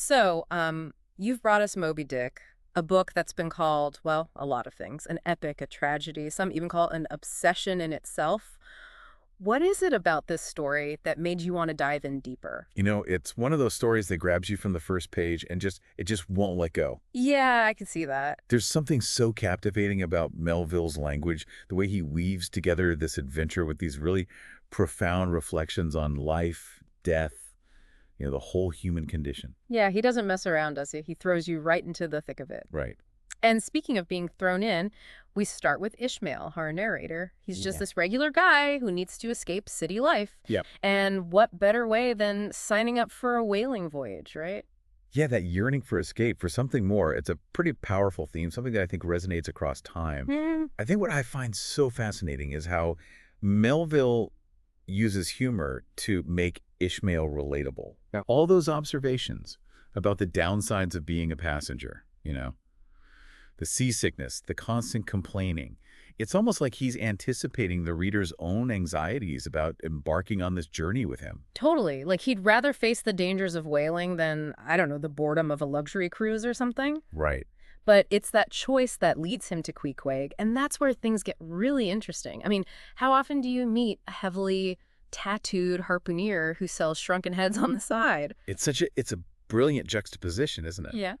So, you've brought us Moby Dick, a book that's been called, well, a lot of things, an epic, a tragedy, some even call it an obsession in itself. What is it about this story that made you want to dive in deeper? It's one of those stories that grabs you from the first page and it just won't let go. Yeah, I can see that. There's something so captivating about Melville's language, the way he weaves together this adventure with these really profound reflections on life, death, the whole human condition. Yeah, he doesn't mess around, does he? He throws you right into the thick of it. Right. And speaking of being thrown in, we start with Ishmael, our narrator. He's just Yeah. this regular guy who needs to escape city life. Yep. And what better way than signing up for a whaling voyage, right? Yeah, that yearning for escape, for something more. It's a pretty powerful theme, something that I think resonates across time. Hmm. I think what I find so fascinating is how Melville uses humor to make Ishmael relatable. Yeah. All those observations about the downsides of being a passenger, the seasickness, the constant complaining. It's almost like he's anticipating the reader's own anxieties about embarking on this journey with him. Totally. Like he'd rather face the dangers of whaling than, I don't know, the boredom of a luxury cruise or something. Right. But it's that choice that leads him to Queequeg, and that's where things get really interesting. I mean, how often do you meet a heavily tattooed harpooner who sells shrunken heads on the side? It's a brilliant juxtaposition, isn't it? Yeah.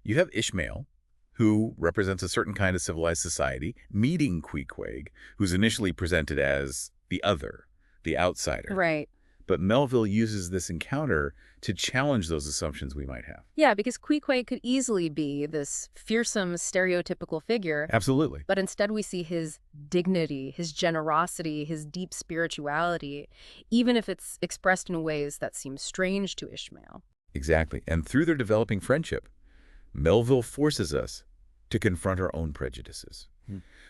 You have Ishmael, who represents a certain kind of civilized society, meeting Queequeg, who's initially presented as the other, the outsider. Right. But Melville uses this encounter to challenge those assumptions we might have. Yeah, because Queequeg could easily be this fearsome, stereotypical figure. Absolutely. But instead we see his dignity, his generosity, his deep spirituality, even if it's expressed in ways that seem strange to Ishmael. Exactly. And through their developing friendship, Melville forces us to confront our own prejudices,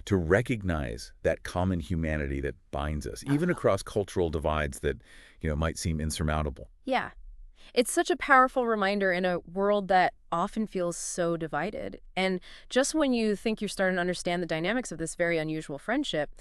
to recognize that common humanity that binds us, even across cultural divides that, might seem insurmountable. Yeah. It's such a powerful reminder in a world that often feels so divided. And just when you think you're starting to understand the dynamics of this very unusual friendship,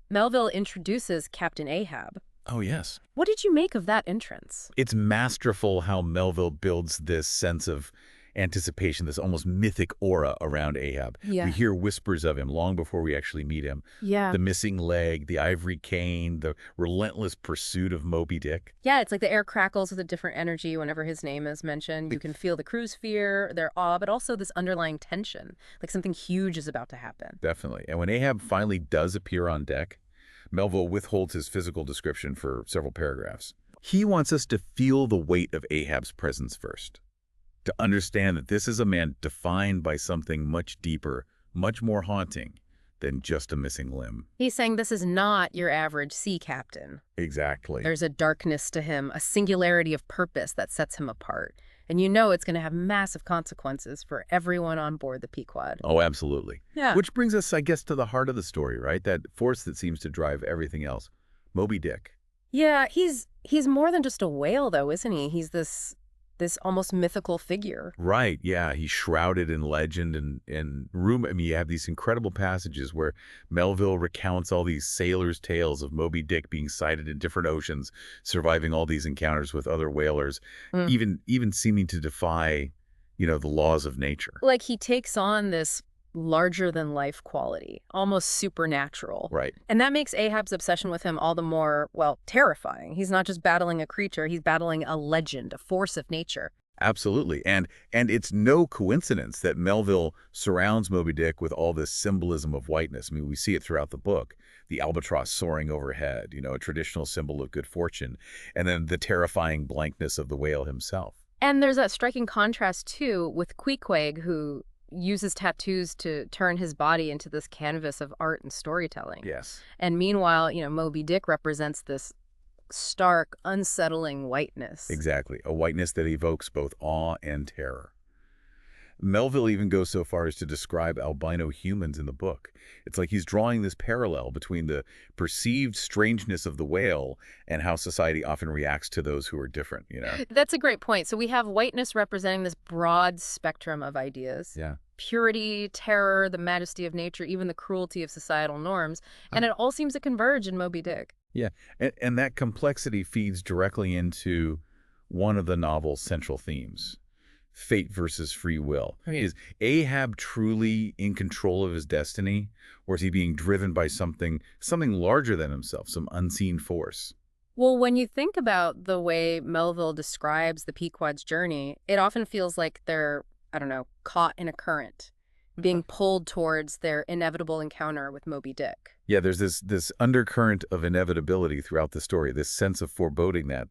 Melville introduces Captain Ahab. Oh, yes. What did you make of that entrance? It's masterful how Melville builds this sense of anticipation, this almost mythic aura around Ahab. Yeah. We hear whispers of him long before we actually meet him. Yeah. The missing leg, the ivory cane, the relentless pursuit of Moby Dick. Yeah, it's like the air crackles with a different energy whenever his name is mentioned. You can feel the crew's fear, their awe, but also this underlying tension, like something huge is about to happen. Definitely. And when Ahab finally does appear on deck, Melville withholds his physical description for several paragraphs. He wants us to feel the weight of Ahab's presence first, to understand that this is a man defined by something much deeper, much more haunting than just a missing limb. He's saying this is not your average sea captain. Exactly. There's a darkness to him, a singularity of purpose that sets him apart. And you know it's going to have massive consequences for everyone on board the Pequod. Oh, absolutely. Yeah. Which brings us, I guess, to the heart of the story, right? That force that seems to drive everything else. Moby Dick. Yeah, he's more than just a whale, though, isn't he? He's this almost mythical figure. Right, yeah. He's shrouded in legend and room. I mean, you have these incredible passages where Melville recounts all these sailors' tales of Moby Dick being sighted in different oceans, surviving all these encounters with other whalers, even seeming to defy, the laws of nature. Like he takes on this larger-than-life quality, almost supernatural. Right. And that makes Ahab's obsession with him all the more, well, terrifying. He's not just battling a creature, he's battling a legend, a force of nature. Absolutely. And it's no coincidence that Melville surrounds Moby Dick with all this symbolism of whiteness. I mean, we see it throughout the book. The albatross soaring overhead, a traditional symbol of good fortune, and then the terrifying blankness of the whale himself. And there's that striking contrast, too, with Queequeg, who uses tattoos to turn his body into this canvas of art and storytelling. Yes. And meanwhile, Moby Dick represents this stark, unsettling whiteness. Exactly. A whiteness that evokes both awe and terror. Melville even goes so far as to describe albino humans in the book. It's like he's drawing this parallel between the perceived strangeness of the whale and how society often reacts to those who are different, That's a great point. So we have whiteness representing this broad spectrum of ideas. Yeah. Purity, terror, the majesty of nature, even the cruelty of societal norms. And it all seems to converge in Moby Dick. Yeah. And that complexity feeds directly into one of the novel's central themes. fate versus free will. I mean, is Ahab truly in control of his destiny, or is he being driven by something larger than himself, some unseen force? Well, when you think about the way Melville describes the Pequod's journey, it often feels like they're, I don't know, caught in a current, being pulled towards their inevitable encounter with Moby Dick. Yeah, there's this undercurrent of inevitability throughout the story, this sense of foreboding that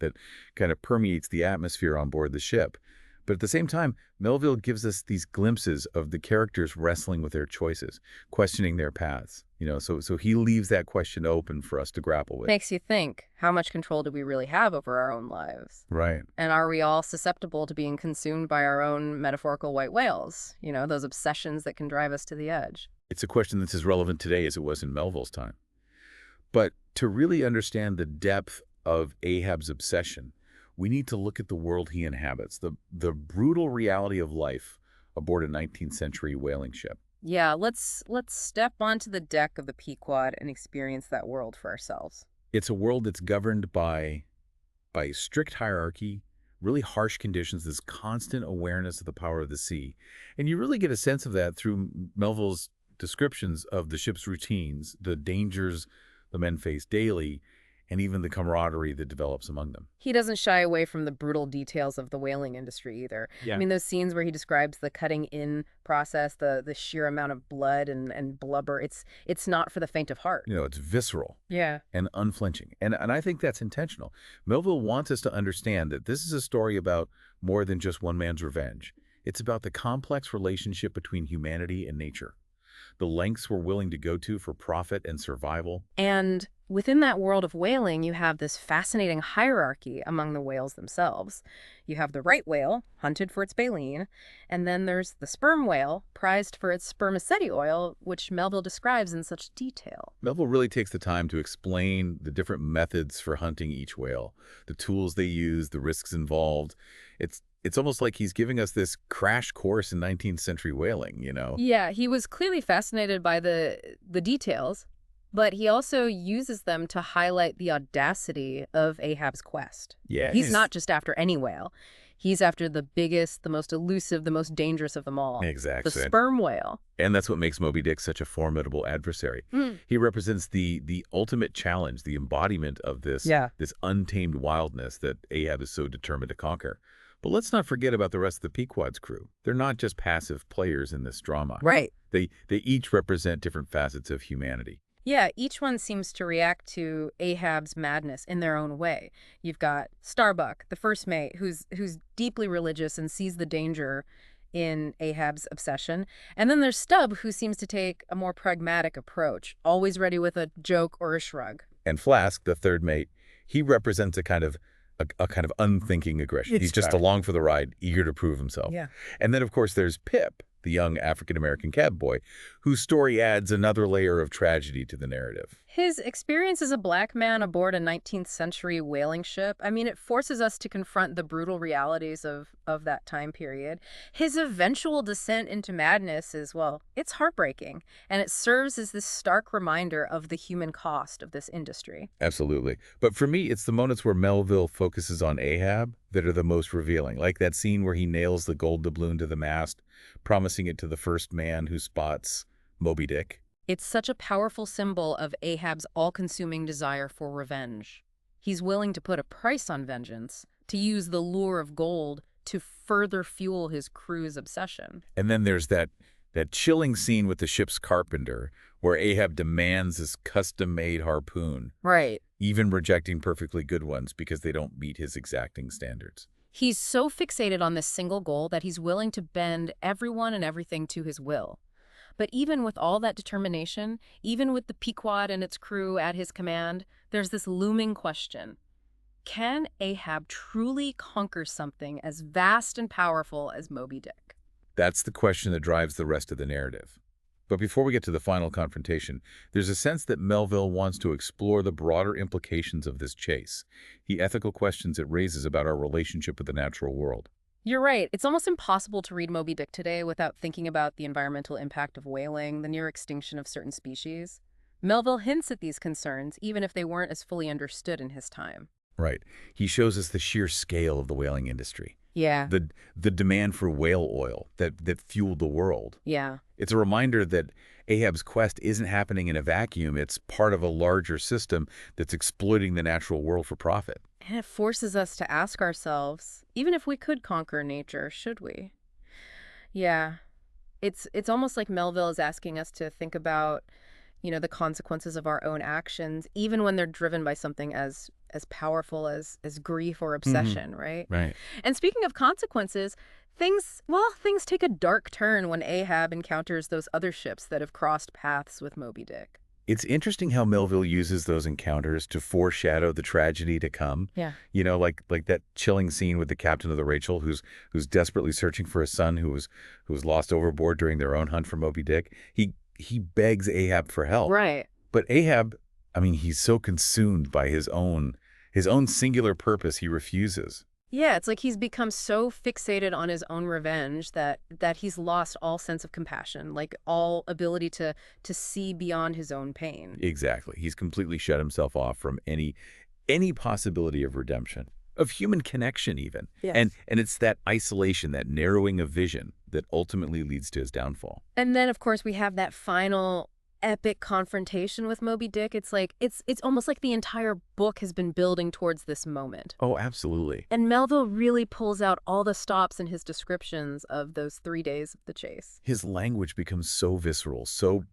kind of permeates the atmosphere on board the ship. But at the same time, Melville gives us these glimpses of the characters wrestling with their choices, questioning their paths. So he leaves that question open for us to grapple with. Makes you think, how much control do we really have over our own lives? Right. And are we all susceptible to being consumed by our own metaphorical white whales? Those obsessions that can drive us to the edge. It's a question that's as relevant today as it was in Melville's time. But to really understand the depth of Ahab's obsession, we need to look at the world he inhabits, the brutal reality of life aboard a 19th century whaling ship. Yeah, let's step onto the deck of the Pequod and experience that world for ourselves. It's a world that's governed by strict hierarchy, really harsh conditions, this constant awareness of the power of the sea. And you really get a sense of that through Melville's descriptions of the ship's routines, the dangers the men face daily, and even the camaraderie that develops among them. He doesn't shy away from the brutal details of the whaling industry either. Yeah. I mean, those scenes where he describes the cutting in process, the sheer amount of blood and blubber, it's not for the faint of heart. It's visceral. Yeah. And unflinching. And I think that's intentional. Melville wants us to understand that this is a story about more than just one man's revenge. It's about the complex relationship between humanity and nature, the lengths we're willing to go to for profit and survival. And within that world of whaling, you have this fascinating hierarchy among the whales themselves. You have the right whale, hunted for its baleen, and then there's the sperm whale, prized for its spermaceti oil, which Melville describes in such detail. Melville really takes the time to explain the different methods for hunting each whale, the tools they use, the risks involved. It's almost like he's giving us this crash course in 19th century whaling, Yeah, he was clearly fascinated by the details, but he also uses them to highlight the audacity of Ahab's quest. Yeah. He's not just after any whale. He's after the biggest, the most elusive, the most dangerous of them all. Exactly. The sperm whale. And that's what makes Moby Dick such a formidable adversary. He represents the ultimate challenge, the embodiment of this untamed wildness that Ahab is so determined to conquer. But let's not forget about the rest of the Pequod's crew. They're not just passive players in this drama. Right. They each represent different facets of humanity. Yeah, each one seems to react to Ahab's madness in their own way. You've got Starbuck, the first mate, who's deeply religious and sees the danger in Ahab's obsession. And then there's Stubb, who seems to take a more pragmatic approach, always ready with a joke or a shrug. And Flask, the third mate, he represents a kind of unthinking aggression. He's just along for the ride, eager to prove himself. Yeah. And then, of course, there's Pip, the young African-American cab boy, whose story adds another layer of tragedy to the narrative. His experience as a black man aboard a 19th century whaling ship, I mean, it forces us to confront the brutal realities of that time period. His eventual descent into madness is, well, it's heartbreaking, and it serves as this stark reminder of the human cost of this industry. Absolutely. But for me, it's the moments where Melville focuses on Ahab that are the most revealing, like that scene where he nails the gold doubloon to the mast, promising it to the first man who spots Moby Dick. It's such a powerful symbol of Ahab's all-consuming desire for revenge. He's willing to put a price on vengeance, to use the lure of gold to further fuel his crew's obsession. And then there's that chilling scene with the ship's carpenter, where Ahab demands this custom-made harpoon, Right. even rejecting perfectly good ones because they don't meet his exacting standards. He's so fixated on this single goal that he's willing to bend everyone and everything to his will. But even with all that determination, even with the Pequod and its crew at his command, there's this looming question. Can Ahab truly conquer something as vast and powerful as Moby Dick? That's the question that drives the rest of the narrative. But before we get to the final confrontation, there's a sense that Melville wants to explore the broader implications of this chase, the ethical questions it raises about our relationship with the natural world. You're right. It's almost impossible to read Moby Dick today without thinking about the environmental impact of whaling, the near extinction of certain species. Melville hints at these concerns, even if they weren't as fully understood in his time. Right. He shows us the sheer scale of the whaling industry, Yeah. The demand for whale oil that fueled the world. Yeah. It's a reminder that Ahab's quest isn't happening in a vacuum. It's part of a larger system that's exploiting the natural world for profit. And it forces us to ask ourselves, even if we could conquer nature, should we? Yeah. It's almost like Melville is asking us to think about, the consequences of our own actions, even when they're driven by something as powerful as grief or Hmm. obsession, right? Right. And speaking of consequences, things take a dark turn when Ahab encounters those other ships that have crossed paths with Moby Dick. It's interesting how Melville uses those encounters to foreshadow the tragedy to come. Yeah. Like that chilling scene with the captain of the Rachel, who's desperately searching for a son who was lost overboard during their own hunt for Moby Dick. He begs Ahab for help, Right. but Ahab, I mean, he's so consumed by his own singular purpose, he refuses. Yeah, it's like he's become so fixated on his own revenge that he's lost all sense of compassion, like all ability to see beyond his own pain. Exactly. He's completely shut himself off from any possibility of redemption, of human connection even. And Yes. and it's that isolation, that narrowing of vision that ultimately leads to his downfall. And then of course we have that final epic confrontation with Moby Dick. It's like it's almost like the entire book has been building towards this moment. Oh, absolutely. And Melville really pulls out all the stops in his descriptions of those 3 days of the chase. His language becomes so visceral, so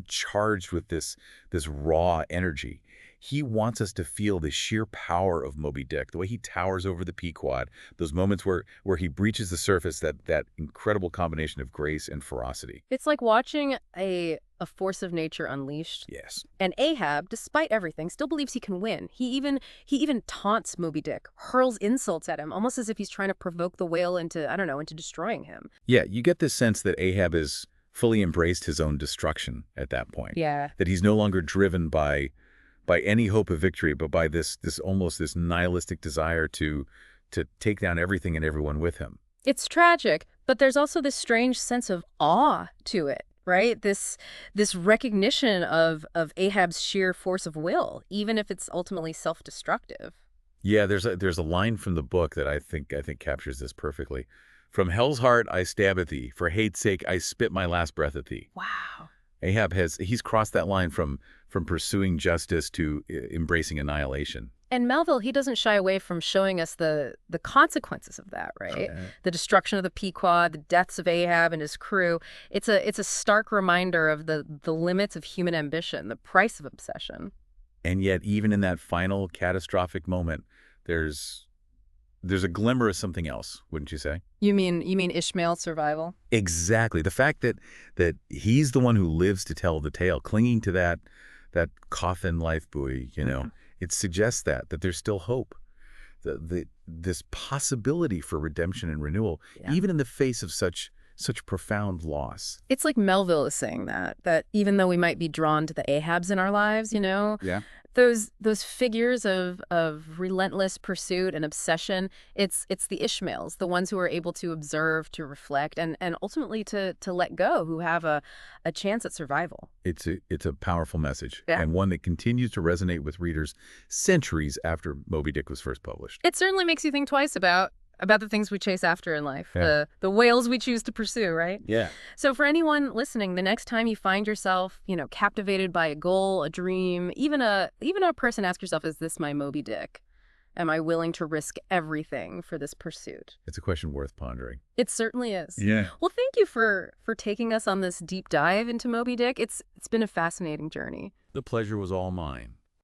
charged with this raw energy. He wants us to feel the sheer power of Moby Dick, the way he towers over the Pequod, those moments where he breaches the surface, that incredible combination of grace and ferocity. It's like watching a force of nature unleashed. Yes. And Ahab, despite everything, still believes he can win. He even taunts Moby Dick, hurls insults at him, almost as if he's trying to provoke the whale into, I don't know, into destroying him. Yeah, you get this sense that Ahab has fully embraced his own destruction at that point. Yeah. That he's no longer driven by any hope of victory, but by this almost this nihilistic desire to take down everything and everyone with him. It's tragic, but there's also this strange sense of awe to it, right? This recognition of Ahab's sheer force of will, even if it's ultimately self-destructive. Yeah, there's a line from the book that I think captures this perfectly. From hell's heart I stab at thee, for hate's sake I spit my last breath at thee. Wow. He's crossed that line from pursuing justice to embracing annihilation. And Melville, he doesn't shy away from showing us the consequences of that, right? Yeah. The destruction of the Pequod, the deaths of Ahab and his crew. It's a stark reminder of the limits of human ambition, the price of obsession. And yet, even in that final catastrophic moment, there's a glimmer of something else, wouldn't you say? You mean Ishmael's survival? Exactly. The fact that he's the one who lives to tell the tale, clinging to that coffin life buoy, it suggests that there's still hope. This possibility for redemption and renewal, Yeah. even in the face of such profound loss. It's like Melville is saying that even though we might be drawn to the Ahabs in our lives, Yeah. those figures of relentless pursuit and obsession, it's the Ishmaels, the ones who are able to observe, to reflect, and ultimately to let go, who have a chance at survival. It's a powerful message, Yeah. and one that continues to resonate with readers centuries after Moby Dick was first published. It certainly makes you think twice about the things we chase after in life, Yeah. the whales we choose to pursue, right? Yeah. So for anyone listening, the next time you find yourself, captivated by a goal, a dream, even a person, ask yourself, is this my Moby Dick? Am I willing to risk everything for this pursuit? It's a question worth pondering. It certainly is. Yeah. Well, thank you for taking us on this deep dive into Moby Dick. It's been a fascinating journey. The pleasure was all mine.